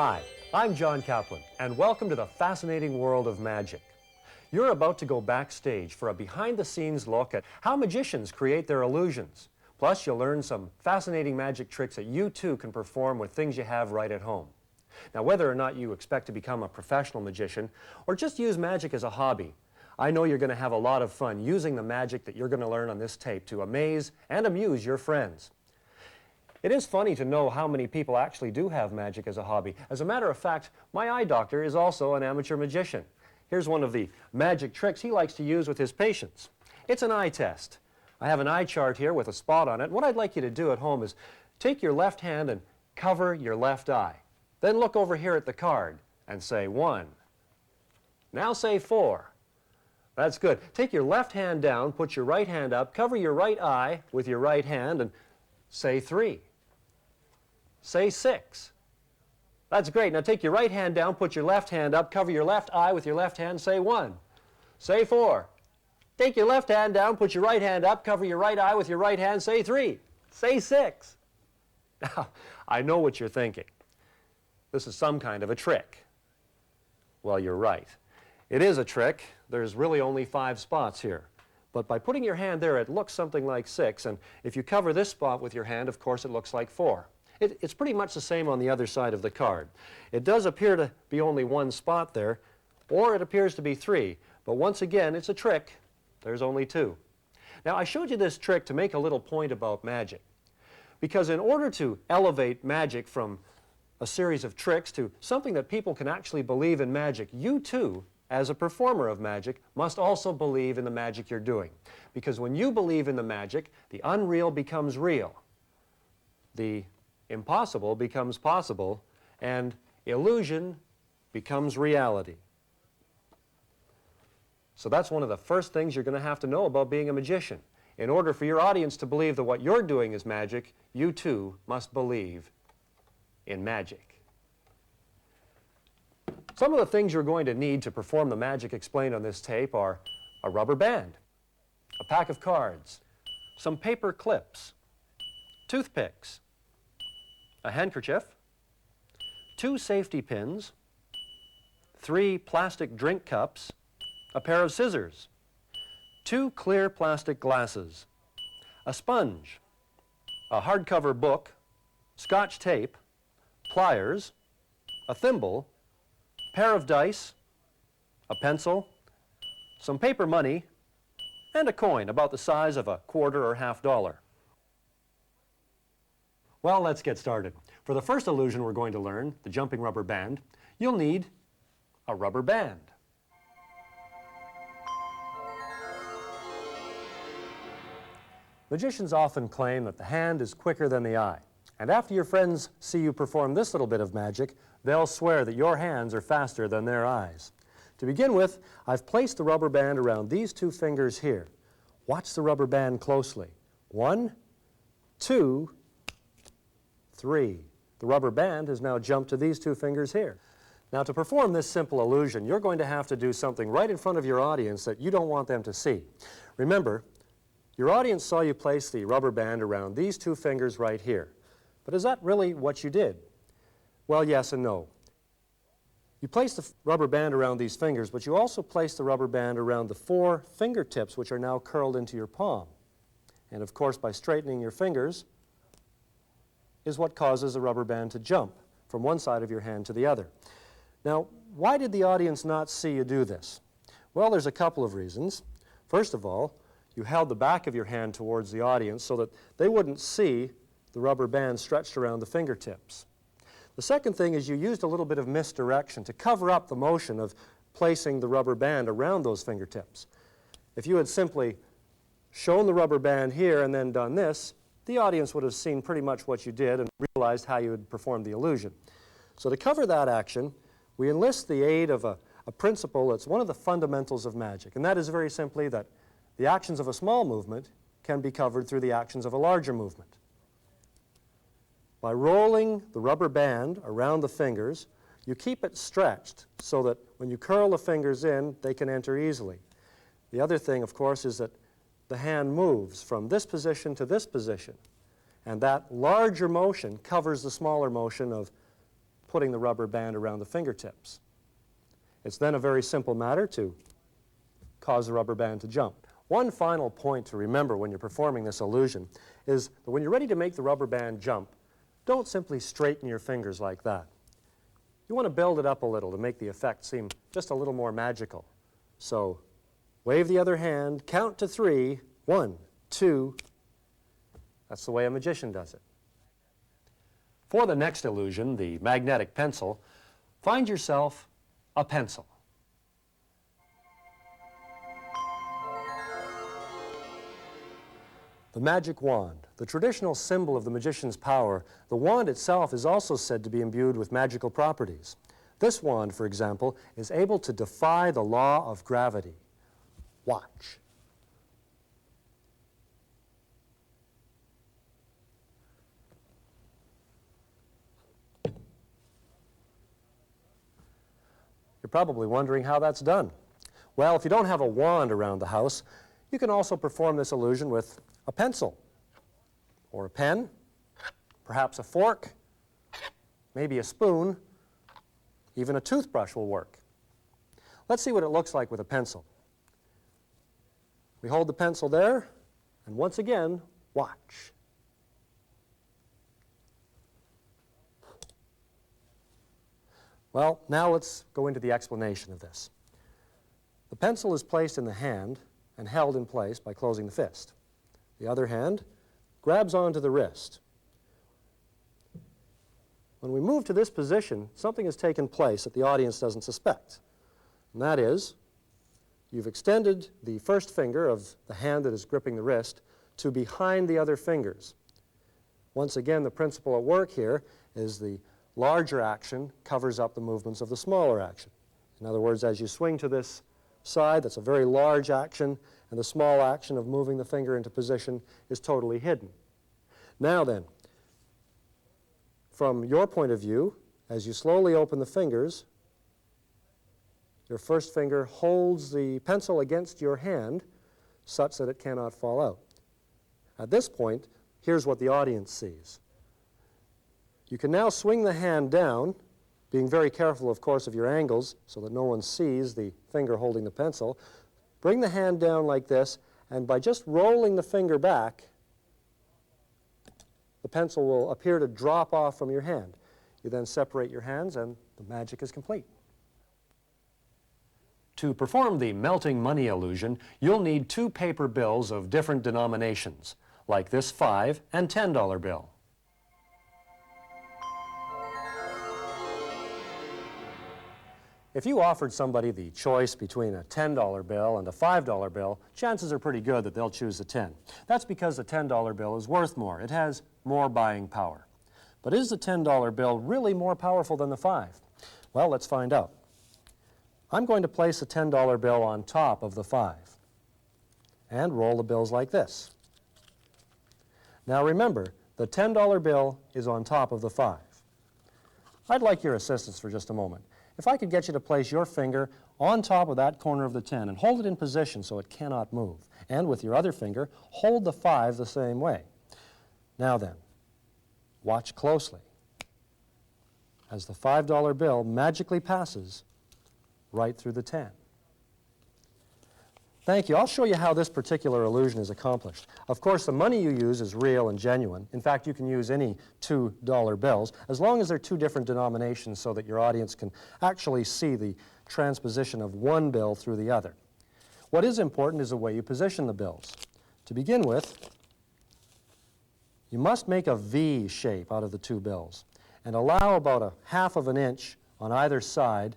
Hi, I'm John Kaplan, and welcome to the fascinating world of magic. You're about to go backstage for a behind-the-scenes look at how magicians create their illusions. Plus, you'll learn some fascinating magic tricks that you too can perform with things you have right at home. Now, whether or not you expect to become a professional magician or just use magic as a hobby, I know you're going to have a lot of fun using the magic that you're going to learn on this tape to amaze and amuse your friends. It is funny to know how many people actually do have magic as a hobby. As a matter of fact, my eye doctor is also an amateur magician. Here's one of the magic tricks he likes to use with his patients. It's an eye test. I have an eye chart here with a spot on it. What I'd like you to do at home is take your left hand and cover your left eye. Then look over here at the card and say 1. Now say 4. That's good. Take your left hand down, put your right hand up, cover your right eye with your right hand and say 3. Say 6. That's great. Now take your right hand down, put your left hand up, cover your left eye with your left hand, say 1. Say 4. Take your left hand down, put your right hand up, cover your right eye with your right hand, say 3. Say 6. Now, I know what you're thinking. This is some kind of a trick. Well, you're right. It is a trick. There's really only 5 spots here. But by putting your hand there, it looks something like 6. And if you cover this spot with your hand, of course, it looks like 4. It's pretty much the same on the other side of the card. It does appear to be only 1 spot there, or it appears to be 3. But once again, it's a trick. There's only 2. Now, I showed you this trick to make a little point about magic. Because in order to elevate magic from a series of tricks to something that people can actually believe in magic, you too, as a performer of magic, must also believe in the magic you're doing. Because when you believe in the magic, the unreal becomes real. The impossible becomes possible, and illusion becomes reality. So that's one of the first things you're going to have to know about being a magician. In order for your audience to believe that what you're doing is magic, you too must believe in magic. Some of the things you're going to need to perform the magic explained on this tape are a rubber band, a pack of cards, some paper clips, toothpicks, a handkerchief, 2 safety pins, 3 plastic drink cups, a pair of scissors, 2 clear plastic glasses, a sponge, a hardcover book, Scotch tape, pliers, a thimble, pair of dice, a pencil, some paper money, and a coin about the size of a quarter or $half. Well, let's get started. For the first illusion we're going to learn, the jumping rubber band, you'll need a rubber band. Magicians often claim that the hand is quicker than the eye. And after your friends see you perform this little bit of magic, they'll swear that your hands are faster than their eyes. To begin with, I've placed the rubber band around these 2 fingers here. Watch the rubber band closely. 1, 2, 3. The rubber band has now jumped to these 2 fingers here. Now, to perform this simple illusion, you're going to have to do something right in front of your audience that you don't want them to see. Remember, your audience saw you place the rubber band around these 2 fingers right here. But is that really what you did? Well, yes and no. You placed the rubber band around these fingers, but you also placed the rubber band around the 4 fingertips, which are now curled into your palm. And of course, by straightening your fingers is what causes the rubber band to jump from one side of your hand to the other. Now, why did the audience not see you do this? Well, there's a couple of reasons. First of all, you held the back of your hand towards the audience so that they wouldn't see the rubber band stretched around the fingertips. The second thing is you used a little bit of misdirection to cover up the motion of placing the rubber band around those fingertips. If you had simply shown the rubber band here and then done this, the audience would have seen pretty much what you did and realized how you had performed the illusion. So to cover that action, we enlist the aid of a principle that's one of the fundamentals of magic, and that is very simply that the actions of a small movement can be covered through the actions of a larger movement. By rolling the rubber band around the fingers, you keep it stretched so that when you curl the fingers in, they can enter easily. The other thing, of course, is that the hand moves from this position to this position. And that larger motion covers the smaller motion of putting the rubber band around the fingertips. It's then a very simple matter to cause the rubber band to jump. One final point to remember when you're performing this illusion is that when you're ready to make the rubber band jump, don't simply straighten your fingers like that. You want to build it up a little to make the effect seem just a little more magical. So wave the other hand, count to 3, 1, 2. That's the way a magician does it. For the next illusion, the magnetic pencil, find yourself a pencil. The magic wand, the traditional symbol of the magician's power, the wand itself is also said to be imbued with magical properties. This wand, for example, is able to defy the law of gravity. Watch. You're probably wondering how that's done. Well, if you don't have a wand around the house, you can also perform this illusion with a pencil, or a pen, perhaps a fork, maybe a spoon, even a toothbrush will work. Let's see what it looks like with a pencil. We hold the pencil there, and once again, watch. Well, now let's go into the explanation of this. The pencil is placed in the hand and held in place by closing the fist. The other hand grabs onto the wrist. When we move to this position, something has taken place that the audience doesn't suspect. And that is, you've extended the first finger of the hand that is gripping the wrist to behind the other fingers. Once again, the principle at work here is the larger action covers up the movements of the smaller action. In other words, as you swing to this side, that's a very large action, and the small action of moving the finger into position is totally hidden. Now then, from your point of view, as you slowly open the fingers, your first finger holds the pencil against your hand such that it cannot fall out. At this point, here's what the audience sees. You can now swing the hand down, being very careful, of course, of your angles so that no one sees the finger holding the pencil. Bring the hand down like this, and by just rolling the finger back, the pencil will appear to drop off from your hand. You then separate your hands, and the magic is complete. To perform the melting money illusion, you'll need 2 paper bills of different denominations, like this $5 and $10 bill. If you offered somebody the choice between a $10 bill and a $5 bill, chances are pretty good that they'll choose the 10. That's because the $10 bill is worth more. It has more buying power. But is the $10 bill really more powerful than the 5? Well, let's find out. I'm going to place a $10 bill on top of the 5 and roll the bills like this. Now remember, the $10 bill is on top of the 5. I'd like your assistance for just a moment. If I could get you to place your finger on top of that corner of the 10 and hold it in position so it cannot move, and with your other finger, hold the 5 the same way. Now then, watch closely as the $5 bill magically passes right through the 10. Thank you. I'll show you how this particular illusion is accomplished. Of course, the money you use is real and genuine. In fact, you can use any $2 bills, as long as they're 2 different denominations so that your audience can actually see the transposition of one bill through the other. What is important is the way you position the bills. To begin with, you must make a V shape out of the 2 bills and allow about a half of an inch on either side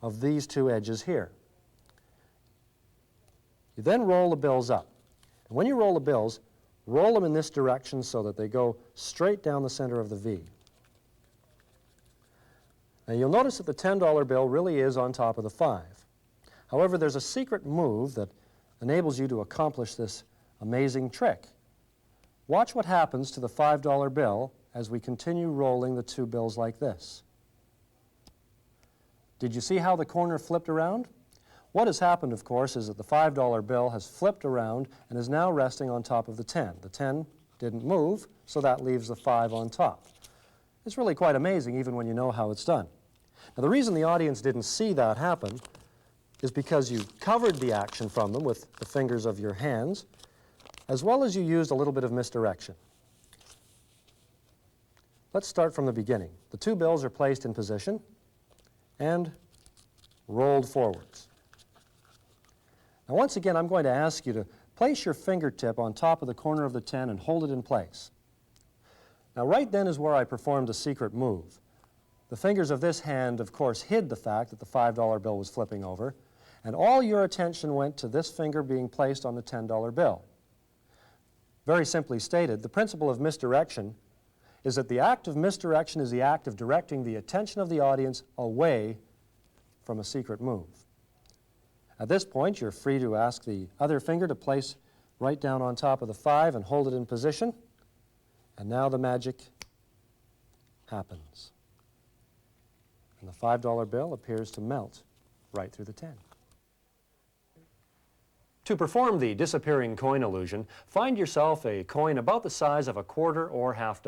of these 2 edges here. You then roll the bills up. And when you roll the bills, roll them in this direction so that they go straight down the center of the V. Now you'll notice that the $10 bill really is on top of the 5. However, there's a secret move that enables you to accomplish this amazing trick. Watch what happens to the $5 bill as we continue rolling the 2 bills like this. Did you see how the corner flipped around? What has happened, of course, is that the $5 bill has flipped around and is now resting on top of the 10. The 10 didn't move, so that leaves the 5 on top. It's really quite amazing even when you know how it's done. Now, the reason the audience didn't see that happen is because you covered the action from them with the fingers of your hands, as well as you used a little bit of misdirection. Let's start from the beginning. The two bills are placed in position and rolled forwards. Now, once again, I'm going to ask you to place your fingertip on top of the corner of the 10 and hold it in place. Now, right then is where I performed a secret move. The fingers of this hand, of course, hid the fact that the $5 bill was flipping over, and all your attention went to this finger being placed on the $10 bill. Very simply stated, the principle of misdirection is that the act of misdirection is the act of directing the attention of the audience away from a secret move. At this point, you're free to ask the other finger to place right down on top of the 5 and hold it in position. And now the magic happens. And the $5 bill appears to melt right through the 10. To perform the disappearing coin illusion, find yourself a coin about the size of a quarter or $half.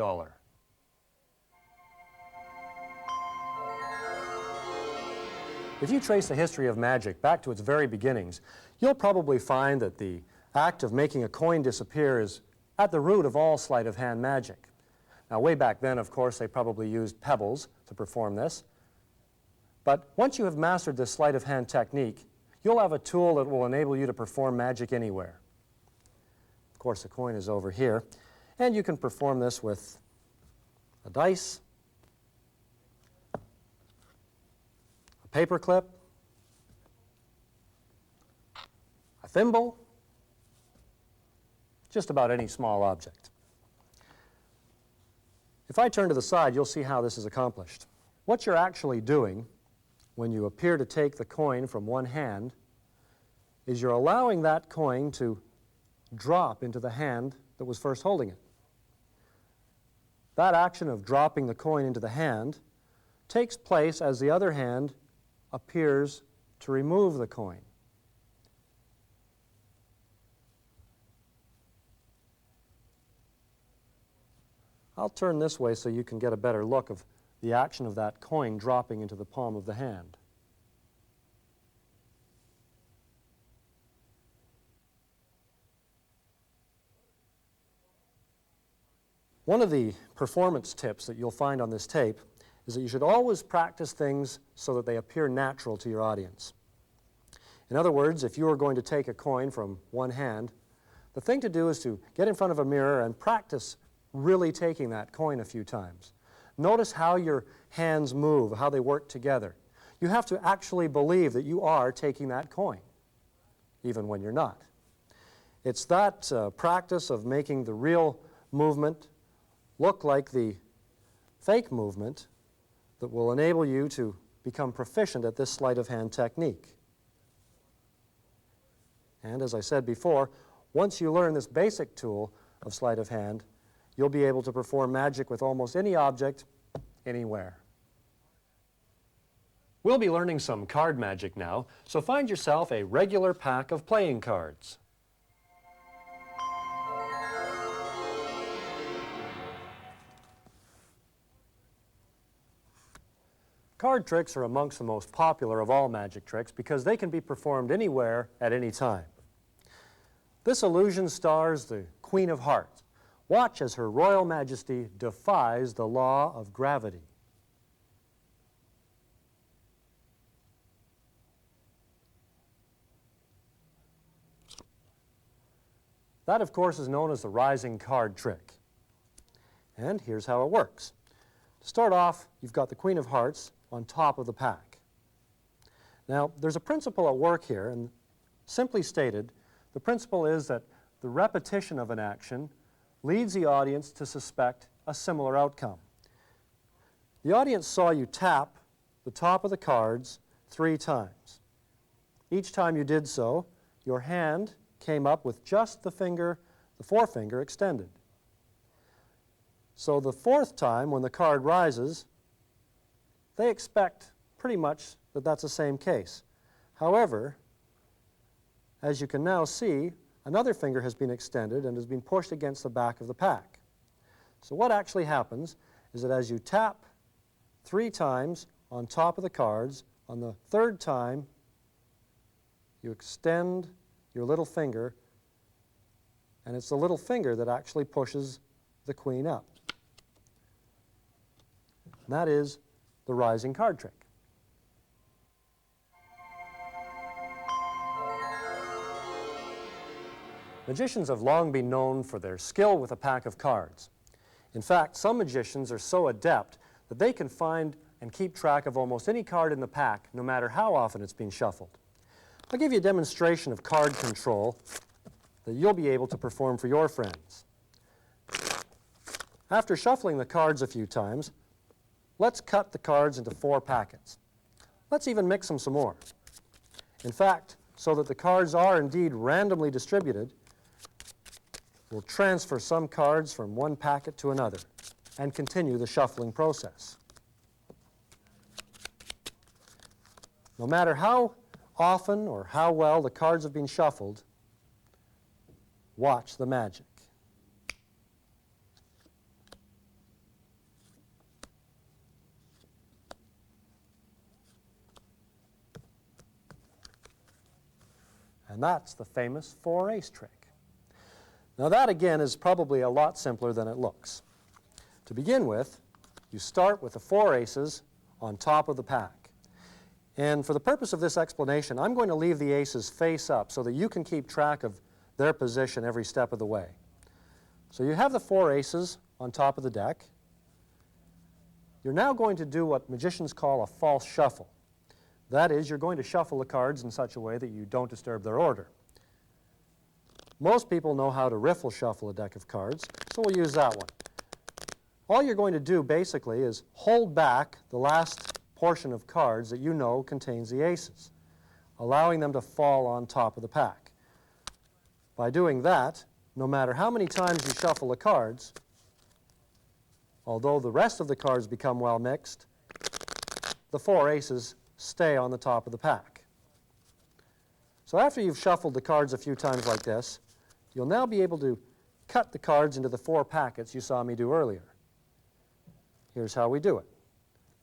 If you trace the history of magic back to its very beginnings, you'll probably find that the act of making a coin disappear is at the root of all sleight of hand magic. Now, way back then, of course, they probably used pebbles to perform this. But once you have mastered this sleight of hand technique, you'll have a tool that will enable you to perform magic anywhere. Of course, the coin is over here, and you can perform this with a dice, a paper clip, a thimble, just about any small object. If I turn to the side, you'll see how this is accomplished. What you're actually doing when you appear to take the coin from one hand is you're allowing that coin to drop into the hand that was first holding it. That action of dropping the coin into the hand takes place as the other hand appears to remove the coin. I'll turn this way so you can get a better look of the action of that coin dropping into the palm of the hand. One of the performance tips that you'll find on this tape is that you should always practice things so that they appear natural to your audience. In other words, if you are going to take a coin from one hand, the thing to do is to get in front of a mirror and practice really taking that coin a few times. Notice how your hands move, how they work together. You have to actually believe that you are taking that coin, even when you're not. It's that practice of making the real movement look like the fake movement that will enable you to become proficient at this sleight of hand technique. And as I said before, once you learn this basic tool of sleight of hand, you'll be able to perform magic with almost any object, anywhere. We'll be learning some card magic now, so find yourself a regular pack of playing cards. Card tricks are amongst the most popular of all magic tricks because they can be performed anywhere at any time. This illusion stars the Queen of Hearts. Watch as Her Royal Majesty defies the law of gravity. That, of course, is known as the rising card trick. And here's how it works. To start off, you've got the Queen of Hearts on top of the pack. Now, there's a principle at work here, and simply stated, the principle is that the repetition of an action leads the audience to suspect a similar outcome. The audience saw you tap the top of the cards 3 times. Each time you did so, your hand came up with just the forefinger extended. So the 4th time, when the card rises, they expect pretty much that that's the same case. However, as you can now see, another finger has been extended and has been pushed against the back of the pack. So what actually happens is that as you tap 3 times on top of the cards, on the 3rd time, you extend your little finger, and it's the little finger that actually pushes the queen up. And that is the rising card trick. Magicians have long been known for their skill with a pack of cards. In fact, some magicians are so adept that they can find and keep track of almost any card in the pack, no matter how often it's been shuffled. I'll give you a demonstration of card control that you'll be able to perform for your friends. After shuffling the cards a few times, let's cut the cards into 4 packets. Let's even mix them some more. In fact, so that the cards are indeed randomly distributed, we'll transfer some cards from one packet to another and continue the shuffling process. No matter how often or how well the cards have been shuffled, watch the magic. And that's the famous 4-ace trick. Now that again is probably a lot simpler than it looks. To begin with, you start with the 4 aces on top of the pack. And for the purpose of this explanation, I'm going to leave the aces face up so that you can keep track of their position every step of the way. So you have the 4 aces on top of the deck. You're now going to do what magicians call a false shuffle. That is, you're going to shuffle the cards in such a way that you don't disturb their order. Most people know how to riffle shuffle a deck of cards, so we'll use that one. All you're going to do basically is hold back the last portion of cards that you know contains the aces, allowing them to fall on top of the pack. By doing that, no matter how many times you shuffle the cards, although the rest of the cards become well mixed, the 4 aces stay on the top of the pack. So after you've shuffled the cards a few times like this, you'll now be able to cut the cards into the 4 packets you saw me do earlier. Here's how we do it.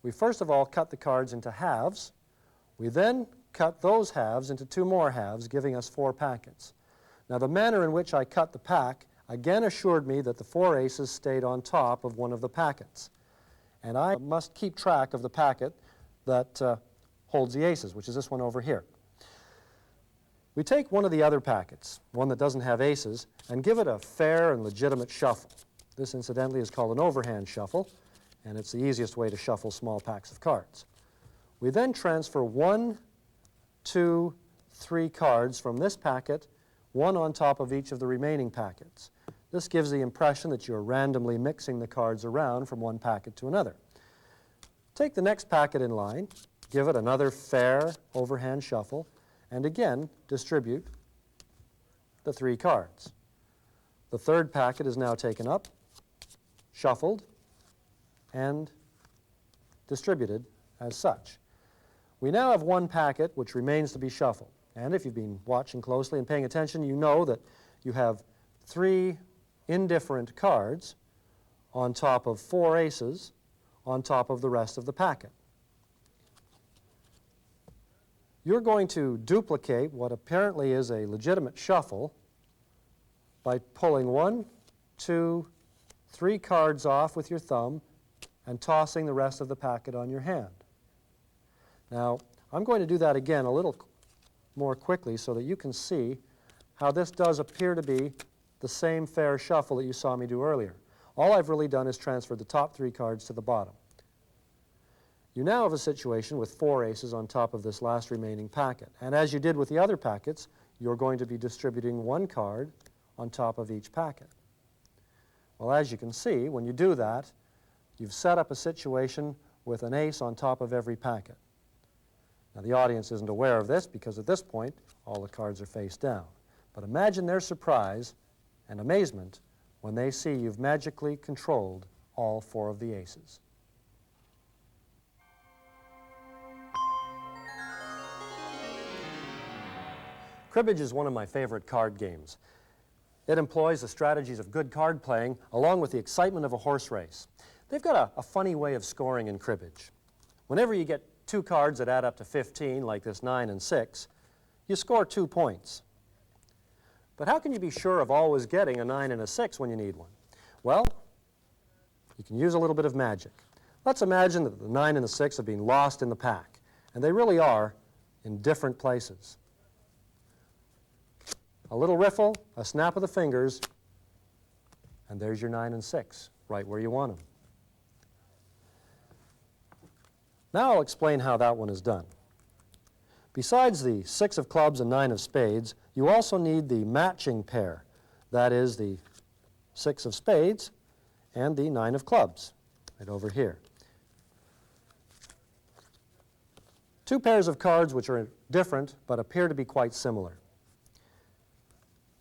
We first of all cut the cards into halves. We then cut those halves into 2 more halves, giving us 4 packets. Now the manner in which I cut the pack again assured me that the 4 aces stayed on top of one of the packets. And I must keep track of the packet that holds the aces, which is this one over here. We take one of the other packets, one that doesn't have aces, and give it a fair and legitimate shuffle. This, incidentally, is called an overhand shuffle, and it's the easiest way to shuffle small packs of cards. We then transfer 1, 2, 3 cards from this packet, one on top of each of the remaining packets. This gives the impression that you're randomly mixing the cards around from one packet to another. Take the next packet in line, give it another fair overhand shuffle, and again distribute the 3 cards. The 3rd packet is now taken up, shuffled, and distributed as such. We now have 1 packet which remains to be shuffled. And if you've been watching closely and paying attention, you know that you have 3 indifferent cards on top of 4 aces on top of the rest of the packet. You're going to duplicate what apparently is a legitimate shuffle by pulling 1, 2, 3 cards off with your thumb and tossing the rest of the packet on your hand. Now, I'm going to do that again a little more quickly so that you can see how this does appear to be the same fair shuffle that you saw me do earlier. All I've really done is transfer the top 3 cards to the bottom. You now have a situation with 4 aces on top of this last remaining packet. And as you did with the other packets, you're going to be distributing 1 card on top of each packet. Well, as you can see, when you do that, you've set up a situation with an ace on top of every packet. Now, the audience isn't aware of this because at this point, all the cards are face down. But imagine their surprise and amazement when they see you've magically controlled all 4 of the aces. Cribbage is one of my favorite card games. It employs the strategies of good card playing along with the excitement of a horse race. They've got a funny way of scoring in cribbage. Whenever you get two cards that add up to 15, like this 9 and 6, you score 2 points. But how can you be sure of always getting a 9 and a 6 when you need one? Well, you can use a little bit of magic. Let's imagine that the 9 and the 6 have been lost in the pack, and they really are in different places. A little riffle, a snap of the fingers, and there's your 9 and 6, right where you want them. Now I'll explain how that one is done. Besides the 6 of clubs and 9 of spades, you also need the matching pair. That is the 6 of spades and the 9 of clubs, right over here. Two pairs of cards which are different but appear to be quite similar.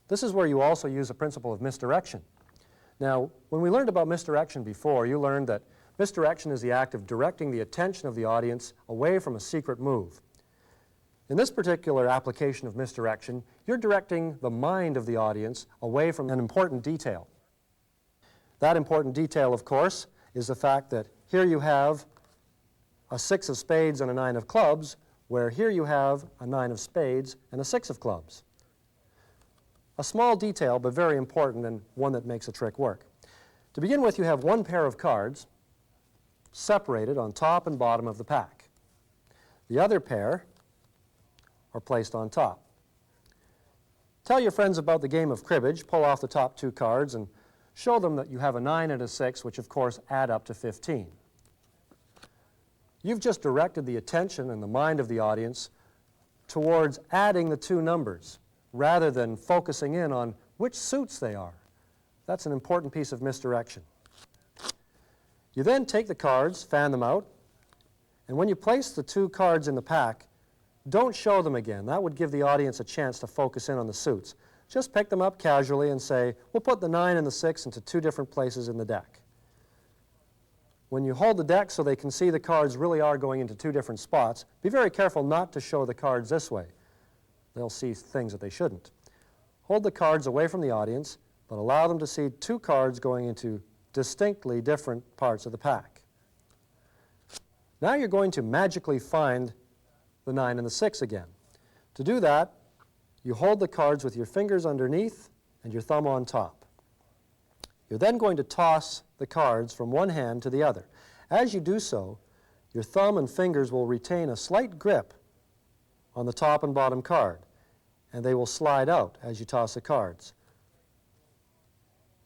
This is where you also use the principle of misdirection. Now, when we learned about misdirection before, you learned that misdirection is the act of directing the attention of the audience away from a secret move. In this particular application of misdirection, you're directing the mind of the audience away from an important detail. That important detail, of course, is the fact that here you have a 6 of spades and a 9 of clubs, where here you have a 9 of spades and a 6 of clubs. A small detail, but very important, and one that makes a trick work. To begin with, you have one pair of cards separated on top and bottom of the pack. The other pair are placed on top. Tell your friends about the game of cribbage, pull off the top 2 cards, and show them that you have a 9 and a 6, which of course add up to 15. You've just directed the attention and the mind of the audience towards adding the 2 numbers, rather than focusing in on which suits they are. That's an important piece of misdirection. You then take the cards, fan them out, and when you place the 2 cards in the pack, don't show them again. That would give the audience a chance to focus in on the suits. Just pick them up casually and say, we'll put the 9 and the 6 into 2 different places in the deck. When you hold the deck so they can see the cards really are going into 2 different spots, be very careful not to show the cards this way. They'll see things that they shouldn't. Hold the cards away from the audience, but allow them to see 2 cards going into distinctly different parts of the pack. Now you're going to magically find the 9 and the 6 again. To do that, you hold the cards with your fingers underneath and your thumb on top. You're then going to toss the cards from one hand to the other. As you do so, your thumb and fingers will retain a slight grip on the top and bottom card, and they will slide out as you toss the cards.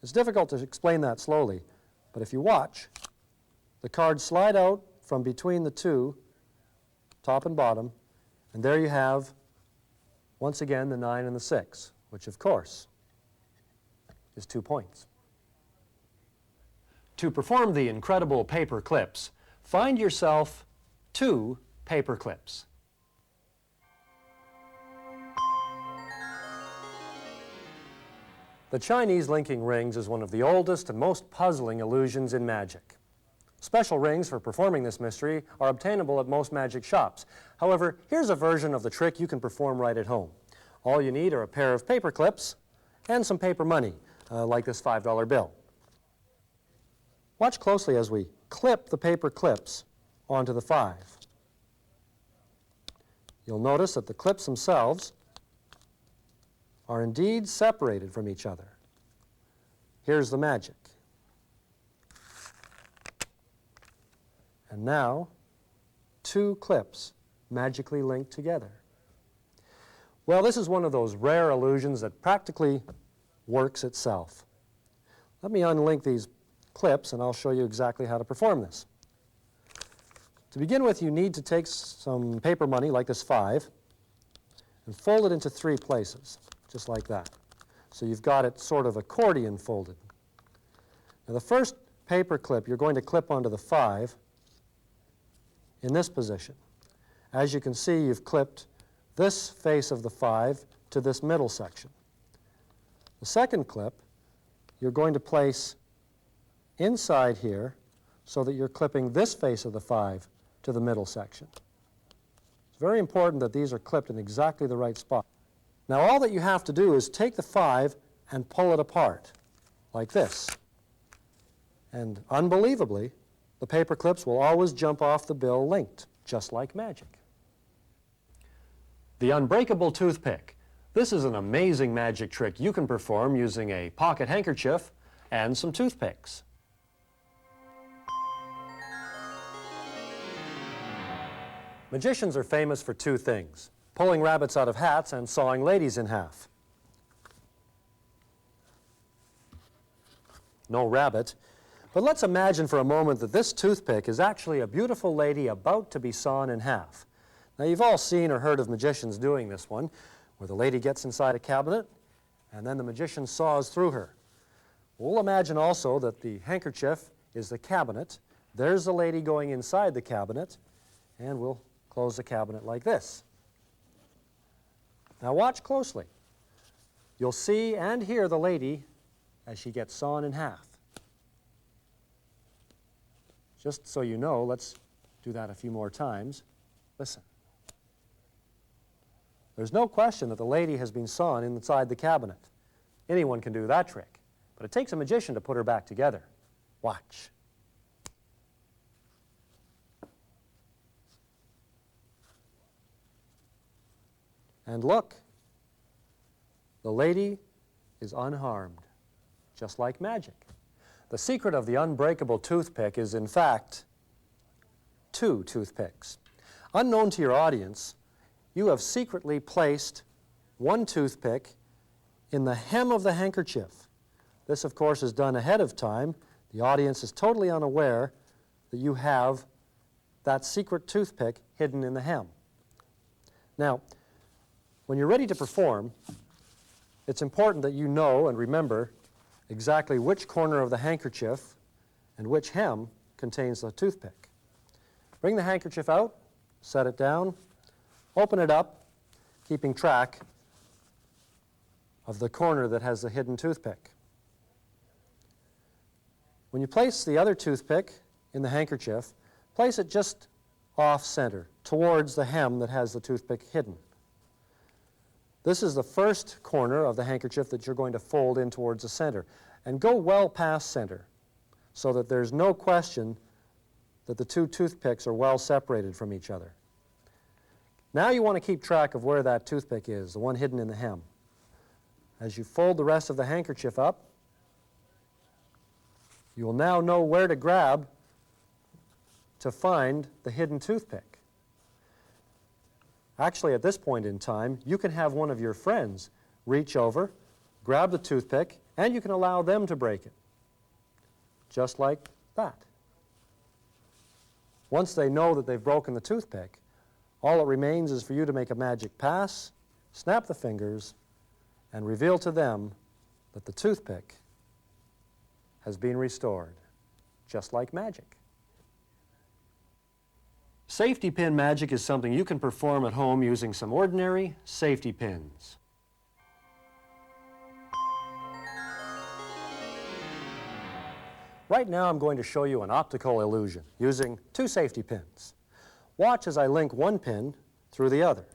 It's difficult to explain that slowly, but if you watch, the cards slide out from between the 2, top and bottom, and there you have, once again, the 9 and the 6, which of course is 2 points. To perform the incredible paper clips, find yourself 2 paper clips. The Chinese linking rings is one of the oldest and most puzzling illusions in magic. Special rings for performing this mystery are obtainable at most magic shops. However, here's a version of the trick you can perform right at home. All you need are a pair of paper clips and some paper money, like this $5 bill. Watch closely as we clip the paper clips onto the 5. You'll notice that the clips themselves are indeed separated from each other. Here's the magic. And now, 2 clips magically linked together. Well, this is one of those rare illusions that practically works itself. Let me unlink these clips and I'll show you exactly how to perform this. To begin with, you need to take some paper money, like this 5, and fold it into 3 places, just like that. So you've got it sort of accordion folded. Now the first paper clip you're going to clip onto the 5 in this position. As you can see, you've clipped this face of the 5 to this middle section. The second clip you're going to place inside here so that you're clipping this face of the 5 to the middle section. It's very important that these are clipped in exactly the right spot. Now all that you have to do is take the 5 and pull it apart, like this. And unbelievably, the paper clips will always jump off the bill linked, just like magic. The unbreakable toothpick. This is an amazing magic trick you can perform using a pocket handkerchief and some toothpicks. Magicians are famous for two things: pulling rabbits out of hats and sawing ladies in half. No rabbit, but let's imagine for a moment that this toothpick is actually a beautiful lady about to be sawn in half. Now, you've all seen or heard of magicians doing this one, where the lady gets inside a cabinet and then the magician saws through her. We'll imagine also that the handkerchief is the cabinet. There's the lady going inside the cabinet, and we'll close the cabinet like this. Now watch closely. You'll see and hear the lady as she gets sawn in half. Just so you know, let's do that a few more times. Listen. There's no question that the lady has been sawn inside the cabinet. Anyone can do that trick, but it takes a magician to put her back together. Watch. And look, the lady is unharmed, just like magic. The secret of the unbreakable toothpick is, in fact, two toothpicks. Unknown to your audience, you have secretly placed one toothpick in the hem of the handkerchief. This, of course, is done ahead of time. The audience is totally unaware that you have that secret toothpick hidden in the hem. Now, when you're ready to perform, it's important that you know and remember exactly which corner of the handkerchief and which hem contains the toothpick. Bring the handkerchief out, set it down, open it up, keeping track of the corner that has the hidden toothpick. When you place the other toothpick in the handkerchief, place it just off-center, towards the hem that has the toothpick hidden. This is the first corner of the handkerchief that you're going to fold in towards the center. And go well past center so that there's no question that the two toothpicks are well separated from each other. Now you want to keep track of where that toothpick is, the one hidden in the hem. As you fold the rest of the handkerchief up, you will now know where to grab to find the hidden toothpick. Actually, at this point in time, you can have one of your friends reach over, grab the toothpick, and you can allow them to break it, just like that. Once they know that they've broken the toothpick, all that remains is for you to make a magic pass, snap the fingers, and reveal to them that the toothpick has been restored, just like magic. Safety pin magic is something you can perform at home using some ordinary safety pins. Right now I'm going to show you an optical illusion using two safety pins. Watch as I link one pin through the other,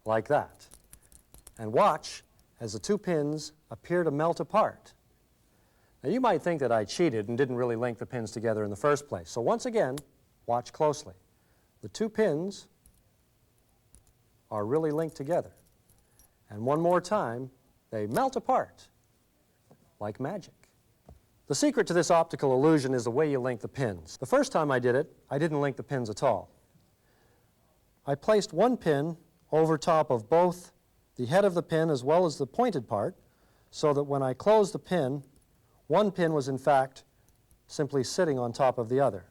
like that. And watch as the two pins appear to melt apart. Now you might think that I cheated and didn't really link the pins together in the first place. So once again, watch closely. The two pins are really linked together. And one more time, they melt apart like magic. The secret to this optical illusion is the way you link the pins. The first time I did it, I didn't link the pins at all. I placed one pin over top of both the head of the pin as well as the pointed part, so that when I closed the pin, one pin was in fact simply sitting on top of the other,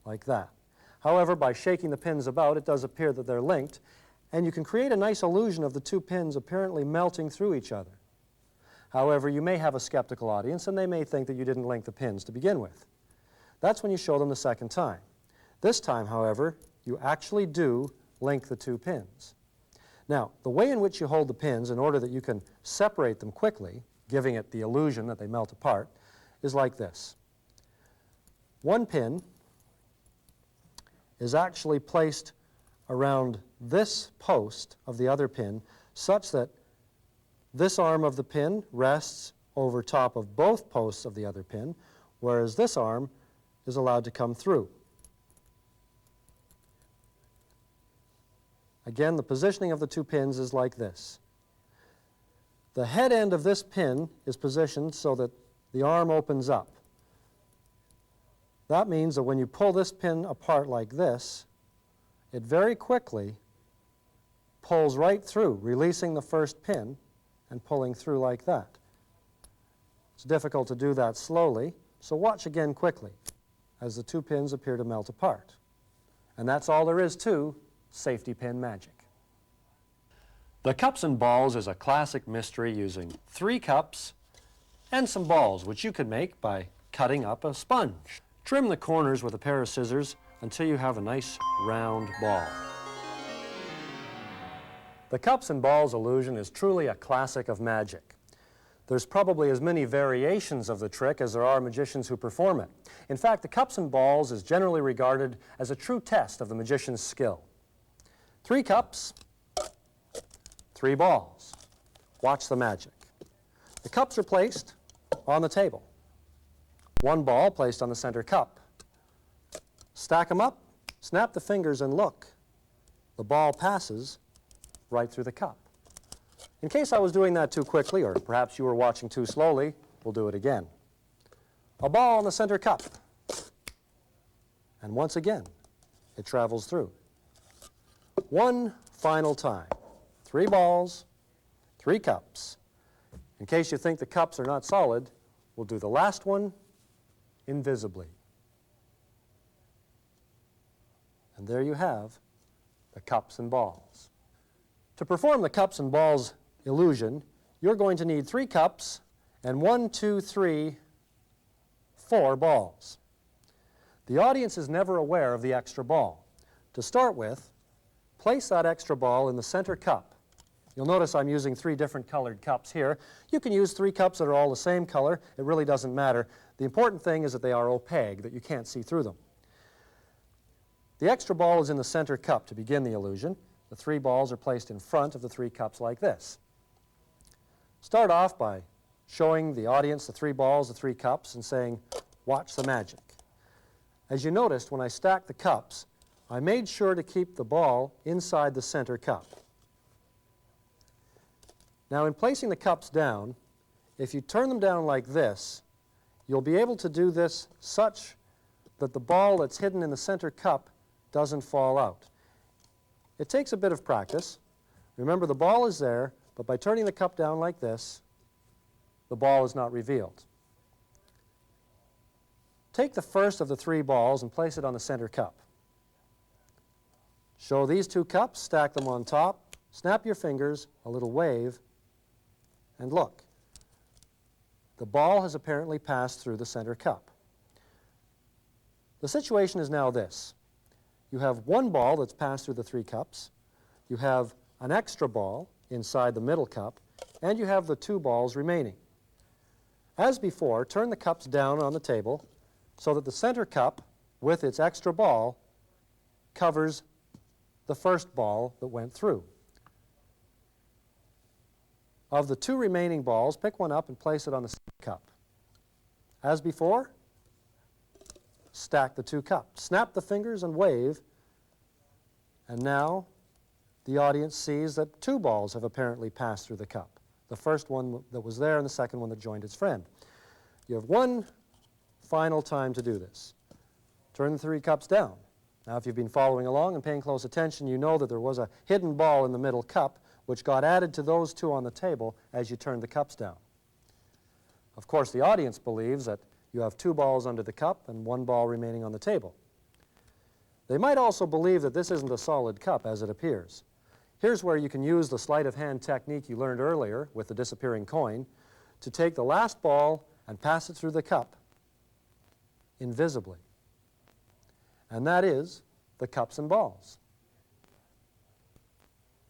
like that. However, by shaking the pins about, it does appear that they're linked, and you can create a nice illusion of the two pins apparently melting through each other. However, you may have a skeptical audience, and they may think that you didn't link the pins to begin with. That's when you show them the second time. This time, however, you actually do link the two pins. Now, the way in which you hold the pins in order that you can separate them quickly, giving it the illusion that they melt apart, is like this. One pin is actually placed around this post of the other pin such that this arm of the pin rests over top of both posts of the other pin, whereas this arm is allowed to come through. Again, the positioning of the two pins is like this. The head end of this pin is positioned so that the arm opens up. That means that when you pull this pin apart like this, it very quickly pulls right through, releasing the first pin and pulling through like that. It's difficult to do that slowly, so watch again quickly as the two pins appear to melt apart. And that's all there is to safety pin magic. The cups and balls is a classic mystery using 3 cups and some balls, which you can make by cutting up a sponge. Trim the corners with a pair of scissors until you have a nice round ball. The cups and balls illusion is truly a classic of magic. There's probably as many variations of the trick as there are magicians who perform it. In fact, the cups and balls is generally regarded as a true test of the magician's skill. 3 cups, 3 balls. Watch the magic. The cups are placed on the table. 1 ball placed on the center cup. Stack them up, snap the fingers, and look. The ball passes right through the cup. In case I was doing that too quickly, or perhaps you were watching too slowly, we'll do it again. A ball on the center cup. And once again, it travels through. 1 final time. 3 balls, 3 cups. In case you think the cups are not solid, we'll do the last one invisibly. And there you have the cups and balls. To perform the cups and balls illusion, you're going to need 3 cups and 1, 2, 3, 4 balls. The audience is never aware of the extra ball. To start with, place that extra ball in the center cup. You'll notice I'm using 3 different colored cups here. You can use 3 cups that are all the same color. It really doesn't matter. The important thing is that they are opaque, that you can't see through them. The extra ball is in the center cup to begin the illusion. The 3 balls are placed in front of the 3 cups like this. Start off by showing the audience the 3 balls, the 3 cups, and saying, "Watch the magic." As you noticed, when I stacked the cups, I made sure to keep the ball inside the center cup. Now, in placing the cups down, if you turn them down like this, you'll be able to do this such that the ball that's hidden in the center cup doesn't fall out. It takes a bit of practice. Remember, the ball is there, but by turning the cup down like this, the ball is not revealed. Take the first of the 3 balls and place it on the center cup. Show these 2 cups, stack them on top, snap your fingers, a little wave, and look. The ball has apparently passed through the center cup. The situation is now this. You have 1 ball that's passed through the 3 cups, you have an extra ball inside the middle cup, and you have the 2 balls remaining. As before, turn the cups down on the table so that the center cup, with its extra ball, covers the first ball that went through. Of the 2 remaining balls, pick one up and place it on the center cup. As before, stack the 2 cups. Snap the fingers and wave, and now the audience sees that 2 balls have apparently passed through the cup. The first one that was there and the second one that joined its friend. You have 1 final time to do this. Turn the 3 cups down. Now, if you've been following along and paying close attention, you know that there was a hidden ball in the middle cup which got added to those 2 on the table as you turned the cups down. Of course, the audience believes that you have 2 balls under the cup and 1 ball remaining on the table. They might also believe that this isn't a solid cup as it appears. Here's where you can use the sleight of hand technique you learned earlier with the disappearing coin to take the last ball and pass it through the cup invisibly. And that is the cups and balls.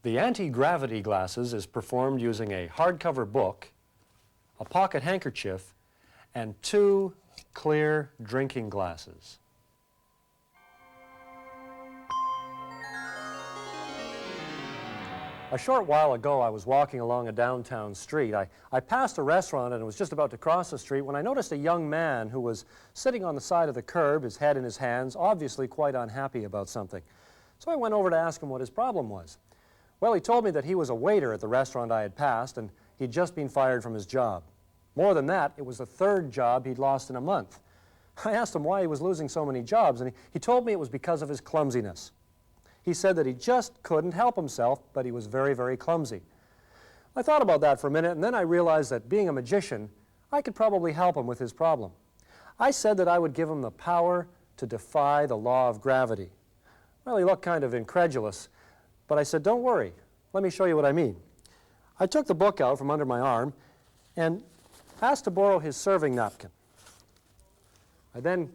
The anti-gravity glasses is performed using a hardcover book, a pocket handkerchief, and 2 clear drinking glasses. A short while ago, I was walking along a downtown street. I passed a restaurant and was just about to cross the street when I noticed a young man who was sitting on the side of the curb, his head in his hands, obviously quite unhappy about something. So I went over to ask him what his problem was. Well, he told me that he was a waiter at the restaurant I had passed and he'd just been fired from his job. More than that, it was the third job he'd lost in a month. I asked him why he was losing so many jobs, and he told me it was because of his clumsiness. He said that he just couldn't help himself, but he was very, very clumsy. I thought about that for a minute, and then I realized that being a magician, I could probably help him with his problem. I said that I would give him the power to defy the law of gravity. Well, he looked kind of incredulous, but I said, don't worry, let me show you what I mean. I took the book out from under my arm and asked to borrow his serving napkin. I then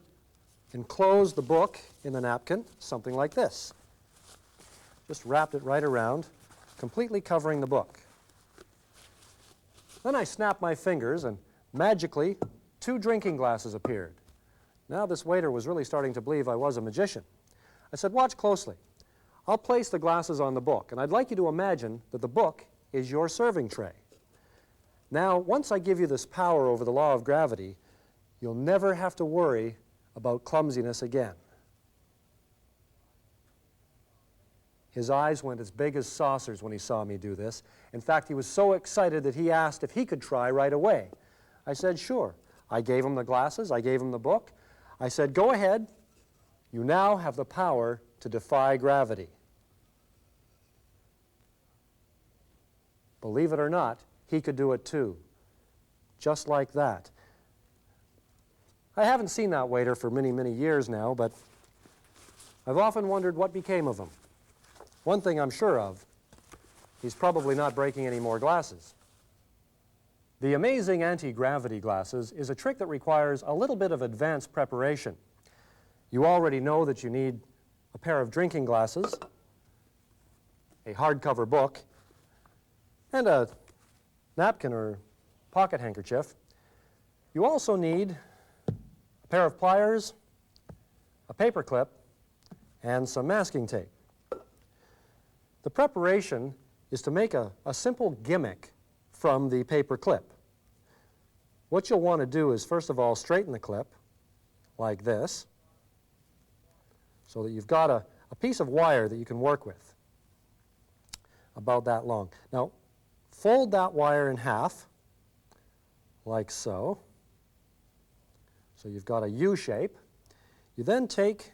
enclosed the book in the napkin, something like this. Just wrapped it right around, completely covering the book. Then I snapped my fingers and magically 2 drinking glasses appeared. Now this waiter was really starting to believe I was a magician. I said, watch closely. I'll place the glasses on the book, and I'd like you to imagine that the book is your serving tray. Now, once I give you this power over the law of gravity, you'll never have to worry about clumsiness again. His eyes went as big as saucers when he saw me do this. In fact, he was so excited that he asked if he could try right away. I said, sure. I gave him the glasses. I gave him the book. I said, go ahead. You now have the power to defy gravity. Believe it or not, he could do it too. Just like that. I haven't seen that waiter for many, many years now, but I've often wondered what became of him. One thing I'm sure of, he's probably not breaking any more glasses. The amazing anti-gravity glasses is a trick that requires a little bit of advanced preparation. You already know that you need a pair of drinking glasses, a hardcover book, and a napkin or pocket handkerchief. You also need a pair of pliers, a paper clip, and some masking tape. The preparation is to make a simple gimmick from the paper clip. What you'll want to do is, first of all, straighten the clip like this so that you've got a piece of wire that you can work with, about that long. Now, fold that wire in half, like so. So you've got a U shape. You then take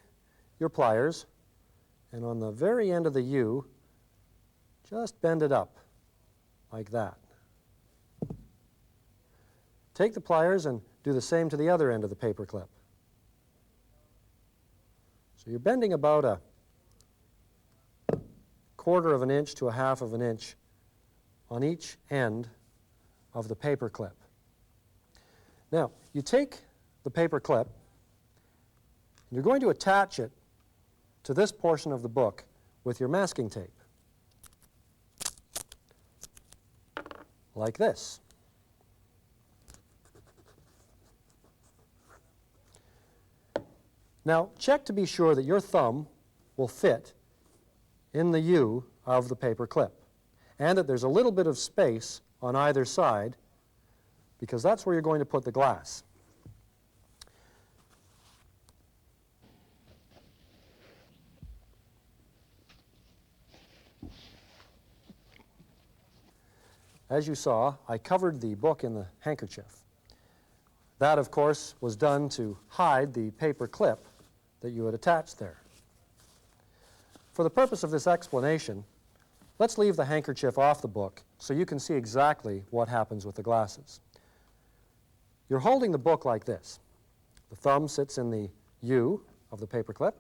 your pliers, and on the very end of the U, just bend it up, like that. Take the pliers and do the same to the other end of the paper clip. So you're bending about a 1/4 of an inch to a 1/2 of an inch on each end of the paper clip. Now, you take the paper clip, and you're going to attach it to this portion of the book with your masking tape, like this. Now, check to be sure that your thumb will fit in the U of the paper clip, and that there's a little bit of space on either side, because that's where you're going to put the glass. As you saw, I covered the book in the handkerchief. That, of course, was done to hide the paper clip that you had attached there. For the purpose of this explanation, let's leave the handkerchief off the book so you can see exactly what happens with the glasses. You're holding the book like this. The thumb sits in the U of the paper clip.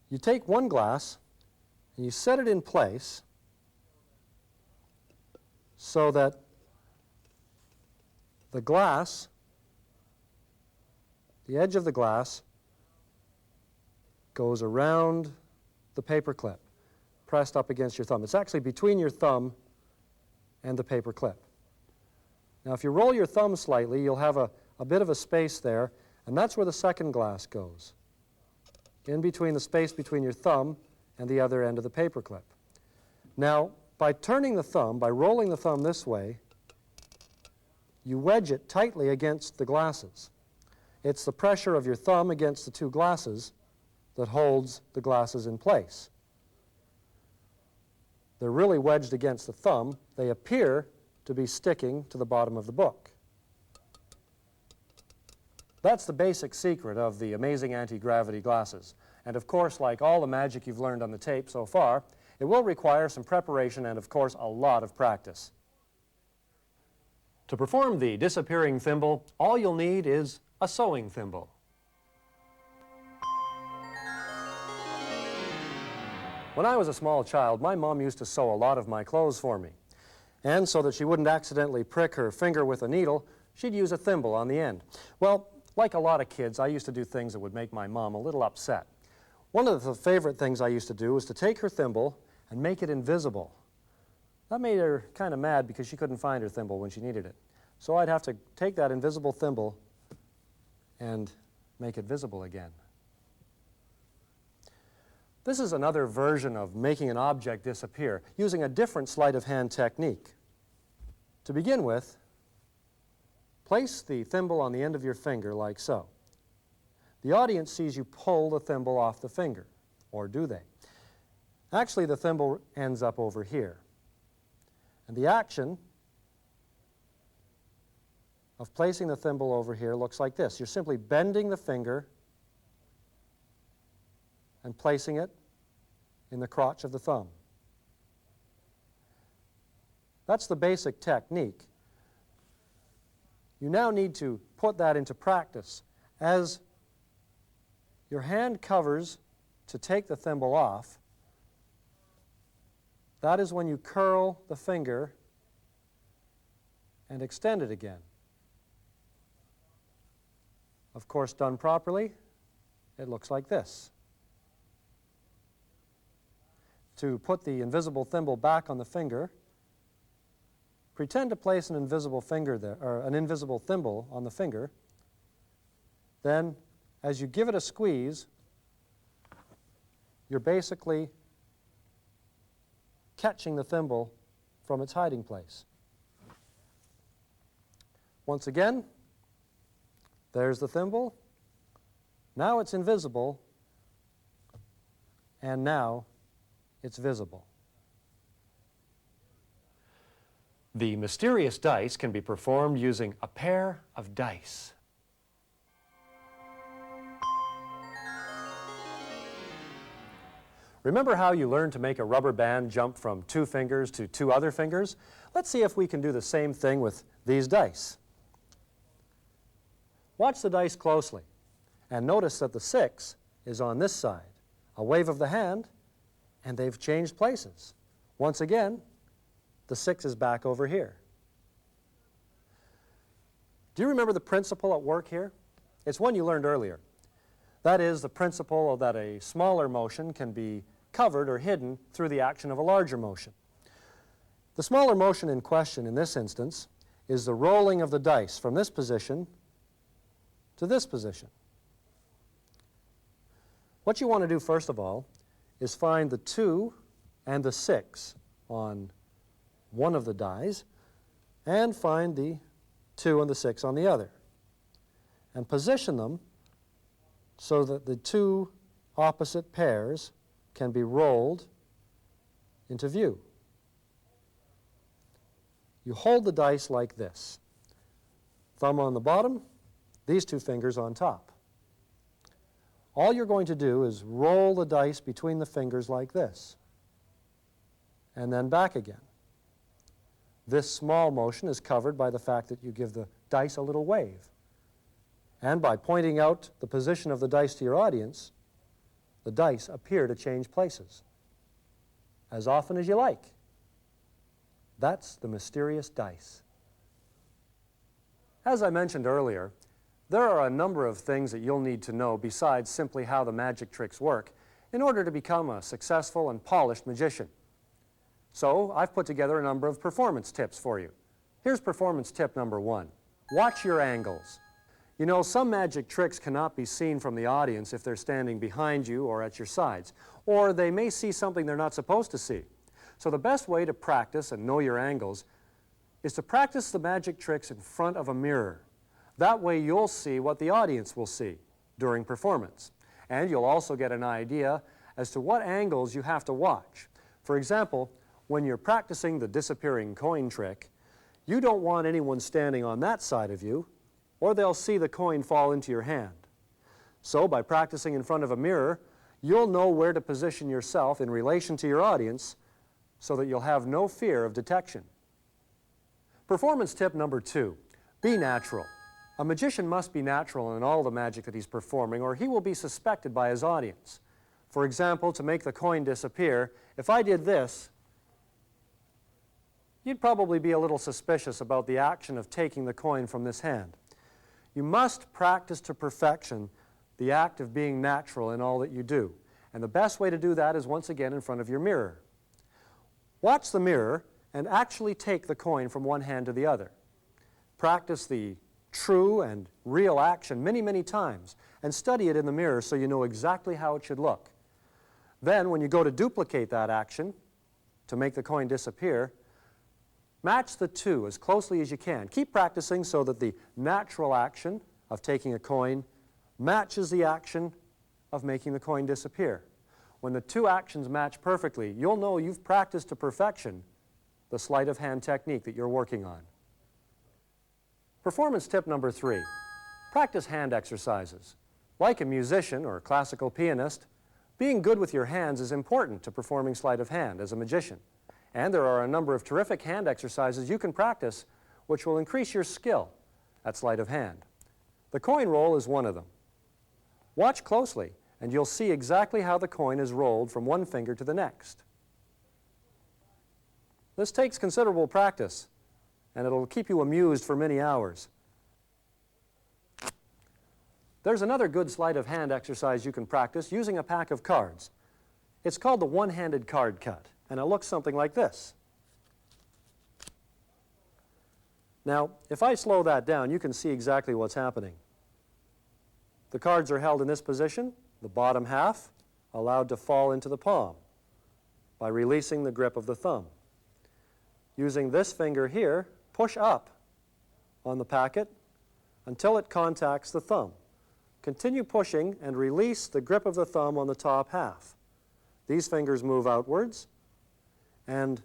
You take one glass and you set it in place so that the glass, the edge of the glass, goes around the paper clip, pressed up against your thumb. It's actually between your thumb and the paper clip. Now, if you roll your thumb slightly, you'll have a bit of a space there, and that's where the second glass goes, in between the space between your thumb and the other end of the paper clip. Now, by turning the thumb, by rolling the thumb this way, you wedge it tightly against the glasses. It's the pressure of your thumb against the two glasses that holds the glasses in place. They're really wedged against the thumb. They appear to be sticking to the bottom of the book. That's the basic secret of the amazing anti-gravity glasses. And of course, like all the magic you've learned on the tape so far, it will require some preparation and, of course, a lot of practice. To perform the disappearing thimble, all you'll need is a sewing thimble. When I was a small child, my mom used to sew a lot of my clothes for me. And so that she wouldn't accidentally prick her finger with a needle, she'd use a thimble on the end. Well, like a lot of kids, I used to do things that would make my mom a little upset. One of the favorite things I used to do was to take her thimble and make it invisible. That made her kind of mad because she couldn't find her thimble when she needed it. So I'd have to take that invisible thimble and make it visible again. This is another version of making an object disappear using a different sleight of hand technique. To begin with, place the thimble on the end of your finger like so. The audience sees you pull the thimble off the finger, or do they? Actually, the thimble ends up over here. And the action of placing the thimble over here looks like this. You're simply bending the finger and placing it in the crotch of the thumb. That's the basic technique. You now need to put that into practice. As your hand covers to take the thimble off, that is when you curl the finger and extend it again. Of course, done properly, it looks like this. To put the invisible thimble back on the finger, pretend to place an invisible finger there, or an invisible thimble on the finger. Then, as you give it a squeeze, you're basically catching the thimble from its hiding place. Once again, there's the thimble. Now it's invisible, and now it's visible. The mysterious dice can be performed using a pair of dice. Remember how you learned to make a rubber band jump from 2 fingers to 2 other fingers? Let's see if we can do the same thing with these dice. Watch the dice closely and notice that the 6 is on this side. A wave of the hand and they've changed places. Once again, the 6 is back over here. Do you remember the principle at work here? It's one you learned earlier. That is the principle that a smaller motion can be covered or hidden through the action of a larger motion. The smaller motion in question in this instance is the rolling of the dice from this position to this position. What you want to do first of all is find the 2 and the 6 on one of the dies and find the 2 and the 6 on the other and position them so that the 2 opposite pairs can be rolled into view. You hold the dice like this. Thumb on the bottom, these 2 fingers on top. All you're going to do is roll the dice between the fingers like this, and then back again. This small motion is covered by the fact that you give the dice a little wave. And by pointing out the position of the dice to your audience, the dice appear to change places as often as you like. That's the mysterious dice. As I mentioned earlier, there are a number of things that you'll need to know besides simply how the magic tricks work in order to become a successful and polished magician. So I've put together a number of performance tips for you. Here's performance tip number 1. Watch your angles. You know, some magic tricks cannot be seen from the audience if they're standing behind you or at your sides, or they may see something they're not supposed to see. So the best way to practice and know your angles is to practice the magic tricks in front of a mirror. That way you'll see what the audience will see during performance. And you'll also get an idea as to what angles you have to watch. For example, when you're practicing the disappearing coin trick, you don't want anyone standing on that side of you, or they'll see the coin fall into your hand. So by practicing in front of a mirror, you'll know where to position yourself in relation to your audience so that you'll have no fear of detection. Performance tip number 2, be natural. A magician must be natural in all the magic that he's performing, or he will be suspected by his audience. For example, to make the coin disappear, if I did this, you'd probably be a little suspicious about the action of taking the coin from this hand. You must practice to perfection the act of being natural in all that you do. And the best way to do that is once again in front of your mirror. Watch the mirror and actually take the coin from one hand to the other. Practice the true and real action many, many times and study it in the mirror so you know exactly how it should look. Then, when you go to duplicate that action to make the coin disappear, match the two as closely as you can. Keep practicing so that the natural action of taking a coin matches the action of making the coin disappear. When the two actions match perfectly, you'll know you've practiced to perfection the sleight of hand technique that you're working on. Performance tip number 3, practice hand exercises. Like a musician or a classical pianist, being good with your hands is important to performing sleight of hand as a magician. And there are a number of terrific hand exercises you can practice which will increase your skill at sleight of hand. The coin roll is one of them. Watch closely and you'll see exactly how the coin is rolled from one finger to the next. This takes considerable practice and it'll keep you amused for many hours. There's another good sleight of hand exercise you can practice using a pack of cards. It's called the one-handed card cut, and it looks something like this. Now, if I slow that down, you can see exactly what's happening. The cards are held in this position, the bottom half allowed to fall into the palm by releasing the grip of the thumb. Using this finger here, push up on the packet until it contacts the thumb. Continue pushing and release the grip of the thumb on the top half. These fingers move outwards, and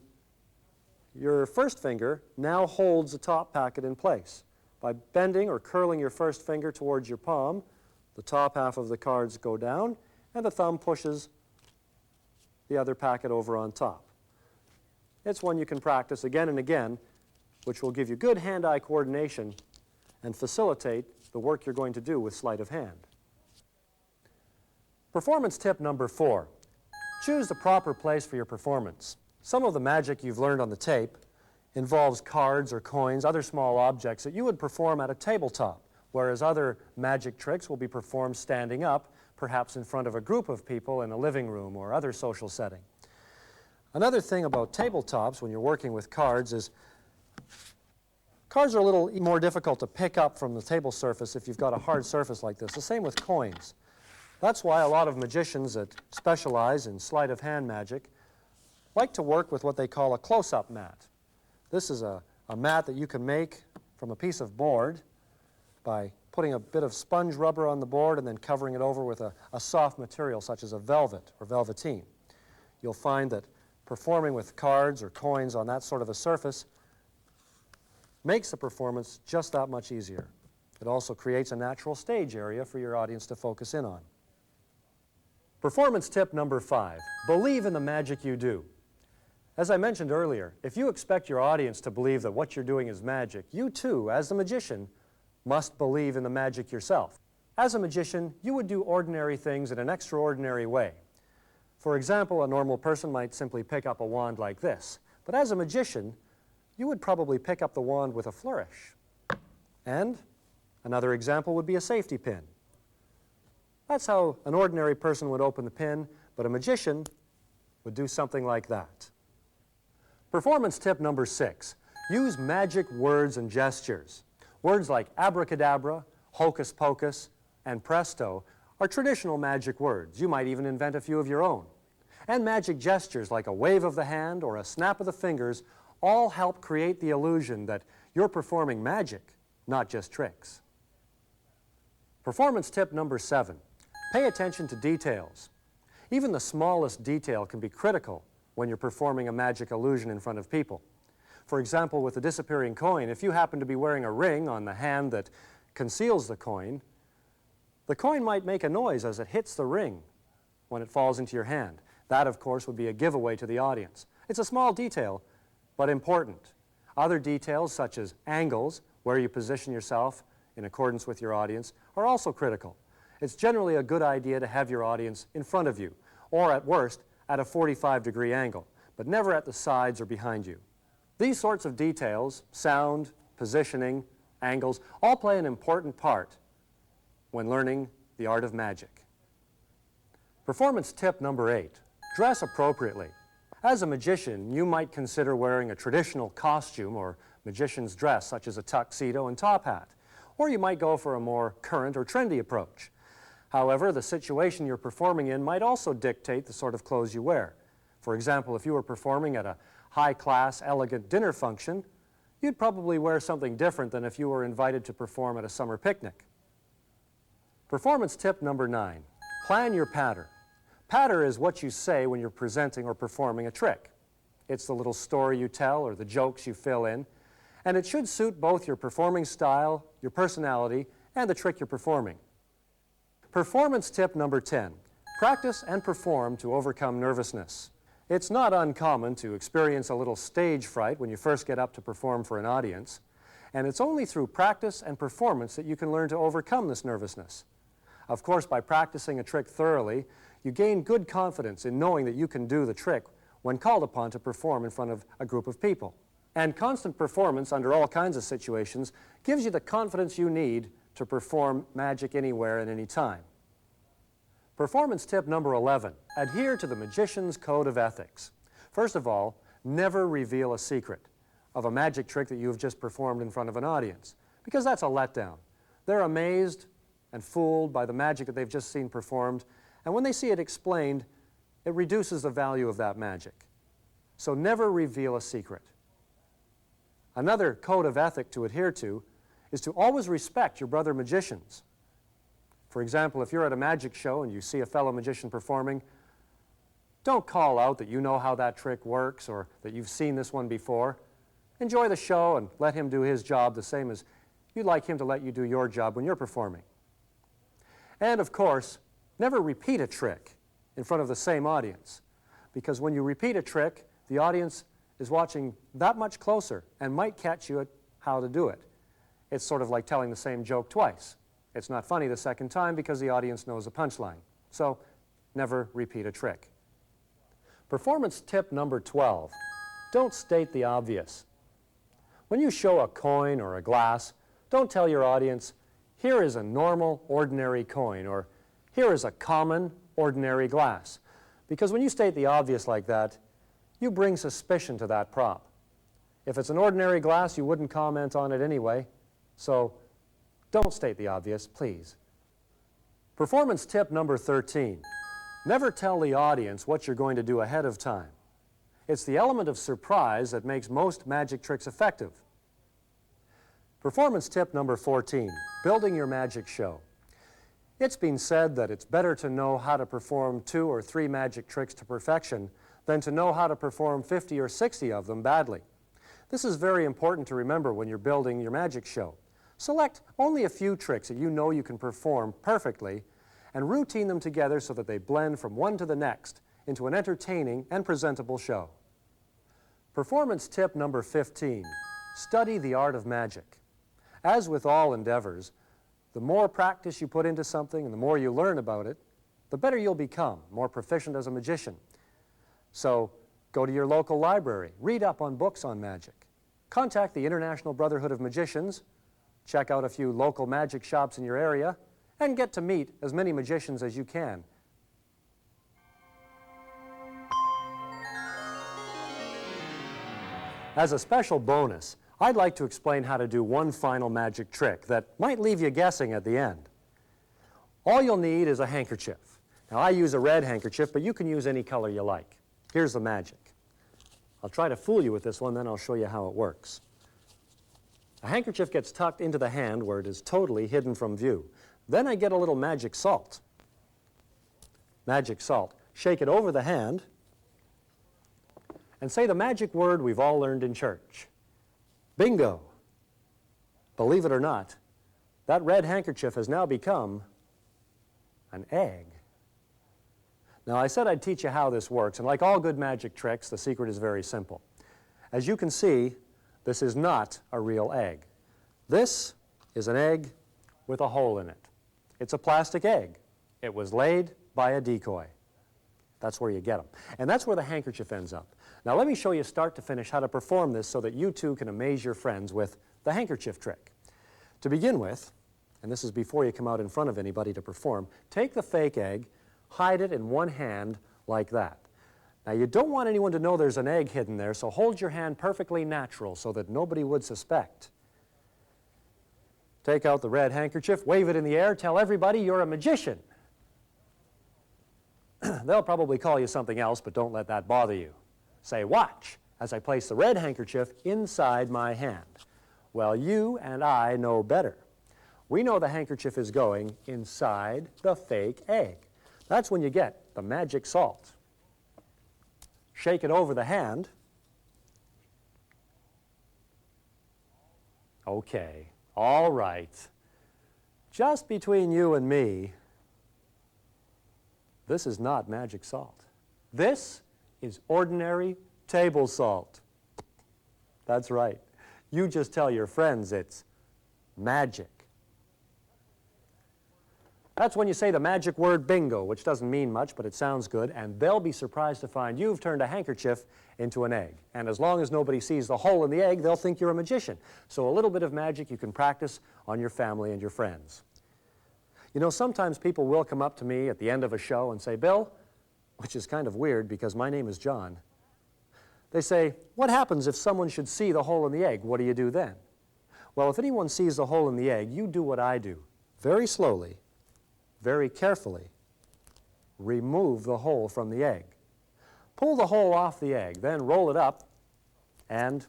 your first finger now holds the top packet in place. By bending or curling your first finger towards your palm, the top half of the cards go down, and the thumb pushes the other packet over on top. It's one you can practice again and again, which will give you good hand-eye coordination and facilitate the work you're going to do with sleight of hand. Performance tip number 4, choose the proper place for your performance. Some of the magic you've learned on the tape involves cards or coins, other small objects that you would perform at a tabletop, whereas other magic tricks will be performed standing up, perhaps in front of a group of people in a living room or other social setting. Another thing about tabletops when you're working with cards is cards are a little more difficult to pick up from the table surface if you've got a hard surface like this. The same with coins. That's why a lot of magicians that specialize in sleight of hand magic like to work with what they call a close-up mat. This is a mat that you can make from a piece of board by putting a bit of sponge rubber on the board and then covering it over with a soft material such as a velvet or velveteen. You'll find that performing with cards or coins on that sort of a surface makes the performance just that much easier. It also creates a natural stage area for your audience to focus in on. Performance tip number 5, believe in the magic you do. As I mentioned earlier, if you expect your audience to believe that what you're doing is magic, you too, as the magician, must believe in the magic yourself. As a magician, you would do ordinary things in an extraordinary way. For example, a normal person might simply pick up a wand like this, but as a magician, you would probably pick up the wand with a flourish. And another example would be a safety pin. That's how an ordinary person would open the pin, but a magician would do something like that. Performance tip number 6, use magic words and gestures. Words like abracadabra, hocus pocus, and presto are traditional magic words. You might even invent a few of your own. And magic gestures like a wave of the hand or a snap of the fingers all help create the illusion that you're performing magic, not just tricks. Performance tip number 7, pay attention to details. Even the smallest detail can be critical when you're performing a magic illusion in front of people. For example, with the disappearing coin, if you happen to be wearing a ring on the hand that conceals the coin might make a noise as it hits the ring when it falls into your hand. That, of course, would be a giveaway to the audience. It's a small detail, but important. Other details, such as angles, where you position yourself in accordance with your audience, are also critical. It's generally a good idea to have your audience in front of you, or at worst, at a 45-degree angle, but never at the sides or behind you. These sorts of details, sound, positioning, angles, all play an important part when learning the art of magic. Performance tip number 8, dress appropriately. As a magician, you might consider wearing a traditional costume or magician's dress, such as a tuxedo and top hat, or you might go for a more current or trendy approach. However, the situation you're performing in might also dictate the sort of clothes you wear. For example, if you were performing at a high-class, elegant dinner function, you'd probably wear something different than if you were invited to perform at a summer picnic. Performance tip number 9, plan your patter. Patter is what you say when you're presenting or performing a trick. It's the little story you tell or the jokes you fill in, and it should suit both your performing style, your personality, and the trick you're performing. Performance tip number 10, practice and perform to overcome nervousness. It's not uncommon to experience a little stage fright when you first get up to perform for an audience, and it's only through practice and performance that you can learn to overcome this nervousness. Of course, by practicing a trick thoroughly, you gain good confidence in knowing that you can do the trick when called upon to perform in front of a group of people. And constant performance under all kinds of situations gives you the confidence you need to perform magic anywhere and any time. Performance tip number 11, adhere to the magician's code of ethics. First of all, never reveal a secret of a magic trick that you have just performed in front of an audience, because that's a letdown. They're amazed and fooled by the magic that they've just seen performed, and when they see it explained, it reduces the value of that magic. So never reveal a secret. Another code of ethic to adhere to is to always respect your brother magicians. For example, if you're at a magic show and you see a fellow magician performing, don't call out that you know how that trick works or that you've seen this one before. Enjoy the show and let him do his job the same as you'd like him to let you do your job when you're performing. And of course, never repeat a trick in front of the same audience, because when you repeat a trick, the audience is watching that much closer and might catch you at how to do it. It's sort of like telling the same joke twice. It's not funny the second time because the audience knows the punchline. So never repeat a trick. Performance tip number 12, don't state the obvious. When you show a coin or a glass, don't tell your audience, here is a normal, ordinary coin, or here is a common, ordinary glass. Because when you state the obvious like that, you bring suspicion to that prop. If it's an ordinary glass, you wouldn't comment on it anyway. So don't state the obvious, please. Performance tip number 13, never tell the audience what you're going to do ahead of time. It's the element of surprise that makes most magic tricks effective. Performance tip number 14, building your magic show. It's been said that it's better to know how to perform 2 or 3 magic tricks to perfection than to know how to perform 50 or 60 of them badly. This is very important to remember when you're building your magic show. Select only a few tricks that you know you can perform perfectly and routine them together so that they blend from one to the next into an entertaining and presentable show. Performance tip number 15, study the art of magic. As with all endeavors, the more practice you put into something and the more you learn about it, the better you'll become, more proficient as a magician. So go to your local library, read up on books on magic, contact the International Brotherhood of Magicians, check out a few local magic shops in your area, and get to meet as many magicians as you can. As a special bonus, I'd like to explain how to do one final magic trick that might leave you guessing at the end. All you'll need is a handkerchief. Now, I use a red handkerchief, but you can use any color you like. Here's the magic. I'll try to fool you with this one, then I'll show you how it works. A handkerchief gets tucked into the hand where it is totally hidden from view. Then I get a little magic salt. Magic salt. Shake it over the hand and say the magic word we've all learned in church. Bingo! Believe it or not, that red handkerchief has now become an egg. Now, I said I'd teach you how this works, and like all good magic tricks, the secret is very simple. As you can see, this is not a real egg. This is an egg with a hole in it. It's a plastic egg. It was laid by a decoy. That's where you get them. And that's where the handkerchief ends up. Now, let me show you start to finish how to perform this so that you too can amaze your friends with the handkerchief trick. To begin with, and this is before you come out in front of anybody to perform, take the fake egg, hide it in one hand like that. Now, you don't want anyone to know there's an egg hidden there, so hold your hand perfectly natural so that nobody would suspect. Take out the red handkerchief, wave it in the air, tell everybody you're a magician. They'll probably call you something else, but don't let that bother you. Say, watch, as I place the red handkerchief inside my hand. Well, you and I know better. We know the handkerchief is going inside the fake egg. That's when you get the magic salt. Shake it over the hand. Okay, all right. Just between you and me, this is not magic salt. This is ordinary table salt. That's right. You just tell your friends it's magic. That's when you say the magic word bingo, which doesn't mean much, but it sounds good, and they'll be surprised to find you've turned a handkerchief into an egg. And as long as nobody sees the hole in the egg, they'll think you're a magician. So a little bit of magic you can practice on your family and your friends. You know, sometimes people will come up to me at the end of a show and say, Bill, which is kind of weird because my name is John. They say, what happens if someone should see the hole in the egg? What do you do then? Well, if anyone sees the hole in the egg, you do what I do. Very slowly, very carefully, remove the hole from the egg. Pull the hole off the egg, then roll it up and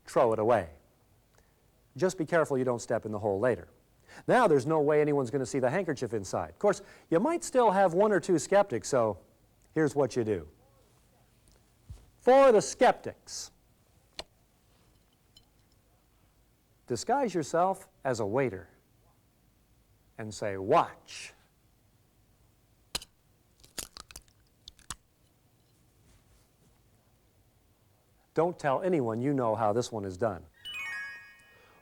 throw it away. Just be careful you don't step in the hole later. Now there's no way anyone's going to see the handkerchief inside. Of course, you might still have one or two skeptics, so here's what you do. For the skeptics, disguise yourself as a waiter and say, watch. Don't tell anyone you know how this one is done.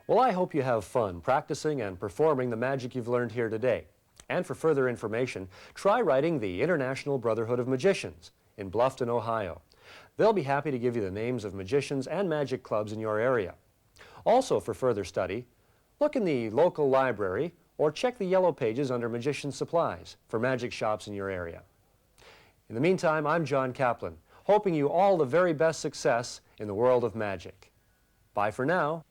Well, I hope you have fun practicing and performing the magic you've learned here today. And for further information, try writing the International Brotherhood of Magicians in Bluffton, Ohio. They'll be happy to give you the names of magicians and magic clubs in your area. Also, for further study, look in the local library or check the yellow pages under Magician Supplies for magic shops in your area. In the meantime, I'm John Kaplan, hoping you all the very best success in the world of magic. Bye for now.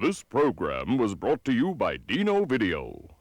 This program was brought to you by Dino Video.